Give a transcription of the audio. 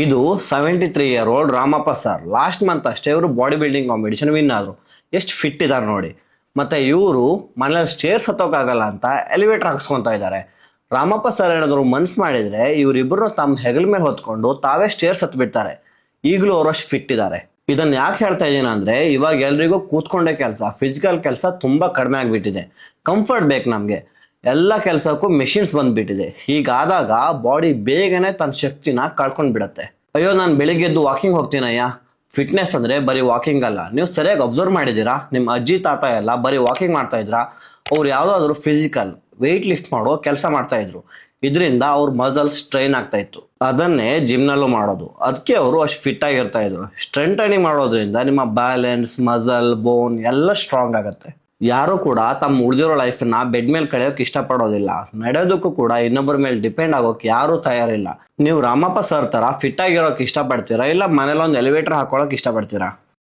ಇದು 73-year-old Ramappa sir. Last month ಅಷ್ಟೇ ಇವರು ಬಾಡಿ ಬಿಲ್ಡಿಂಗ್ ಕಾಂಪಿಟೇಷನ್ ವಿನ್ ಆದ್ರು. ಎಷ್ಟು ಫಿಟ್ ಇದ್ದಾರೆ ನೋಡಿ. ಮತ್ತೆ ಇವರು ಮನೇಲಿ ಸ್ಟೇರ್ಸ್ ಹತ್ತೋಕ್ಕಾಗಲ್ಲ ಅಂತ ಎಲಿವೇಟರ್ ಹಾಕ್ಸ್ಕೊಂತ ಇದ್ದಾರೆ. ರಾಮಪ್ಪ ಸರ್ ಏನಾದ್ರು ಮನ್ಸ್ ಮಾಡಿದ್ರೆ ಇವರಿಬ್ಬರು ತಮ್ಮ ಹೆಗಲ ಮೇಲೆ ಹೊತ್ಕೊಂಡು ತಾವೇ ಸ್ಟೇರ್ಸ್ ಹತ್ ಬಿಡ್ತಾರೆ. ಈಗಲೂ ಅವರಷ್ಟು ಫಿಟ್ ಇದ್ದಾರೆ. ಇದನ್ನ ಯಾಕೆ ಹೇಳ್ತಾ ಇದ್ದೀನಿ ಅಂದ್ರೆ ಇವಾಗ ಎಲ್ರಿಗೂ ಕೂತ್ಕೊಂಡೇ ಕೆಲಸ, ಫಿಸಿಕಲ್ ಕೆಲಸ ತುಂಬಾ ಕಡಿಮೆ ಆಗ್ಬಿಟ್ಟಿದೆ. ಕಂಫರ್ಟ್ ಬೇಕು ನಮ್ಗೆ. ಎಲ್ಲ ಕೆಲಸಕ್ಕೂ ಮೆಷಿನ್ಸ್ ಬಂದ್ಬಿಟ್ಟಿದೆ. ಹೀಗಾದಾಗ ಬಾಡಿ ಬೇಗನೆ ತನ್ನ ಶಕ್ತಿನ ಕಳ್ಕೊಂಡ್ ಬಿಡತ್ತೆ. ಅಯ್ಯೋ ನಾನು ಬೆಳಿಗ್ಗೆ ಎದ್ದು ವಾಕಿಂಗ್ ಹೋಗ್ತೀನಯ್ಯ. ಫಿಟ್ನೆಸ್ ಅಂದ್ರೆ ಬರೀ ವಾಕಿಂಗ್ ಅಲ್ಲ. ನೀವು ಸರಿಯಾಗಿ ಅಬ್ಸರ್ವ್ ಮಾಡಿದೀರಾ? ನಿಮ್ಮ ಅಜ್ಜಿ ತಾತ ಎಲ್ಲ ಬರೀ ವಾಕಿಂಗ್ ಮಾಡ್ತಾ ಇದ್ರ? ಅವ್ರು ಯಾವ್ದಾದ್ರು ಫಿಸಿಕಲ್ ವೆಯ್ಟ್ ಲಿಫ್ಟ್ ಮಾಡೋ ಕೆಲಸ ಮಾಡ್ತಾ ಇದ್ರು. ಇದರಿಂದ ಅವ್ರ ಮಸಲ್ ಸ್ಟ್ರೈನ್ ಆಗ್ತಾ ಇತ್ತು. ಅದನ್ನೇ ಜಿಮ್ನಲ್ಲೂ ಮಾಡೋದು. ಅದಕ್ಕೆ ಅವರು ಅಷ್ಟು ಫಿಟ್ ಆಗಿರ್ತಾ ಇದ್ರು. ಸ್ಟ್ರೆಂತ್ ಟ್ರೈನಿಂಗ್ ಮಾಡೋದ್ರಿಂದ ನಿಮ್ಮ ಬ್ಯಾಲೆನ್ಸ್, ಮಸಲ್, ಬೋನ್ ಎಲ್ಲ ಸ್ಟ್ರಾಂಗ್ ಆಗುತ್ತೆ. ಯಾರು ಕೂಡ ತಮ್ಮ ಉಳಿದಿರೋ ಲೈಫ್ನ ಬೆಡ್ ಮೇಲೆ ಕಳೆಯೋಕೆ ಇಷ್ಟಪಡೋದಿಲ್ಲ. ನಡೆಯೋದಕ್ಕೂ ಕೂಡ ಇನ್ನೊಬ್ಬರ ಮೇಲೆ ಡಿಪೆಂಡ್ ಆಗೋಕೆ ಯಾರೂ ತಯಾರಿಲ್ಲ. ನೀವು ರಾಮಪ್ಪ ಸರ್ ತರ ಫಿಟ್ ಆಗಿರೋಕೆ ಇಷ್ಟಪಡ್ತೀರಾ, ಇಲ್ಲ ಮನೇಲಿ ಒಂದು ಎಲಿವೇಟರ್ ಹಾಕೊಳ್ಳೋಕೆ ಇಷ್ಟಪಡ್ತೀರಾ?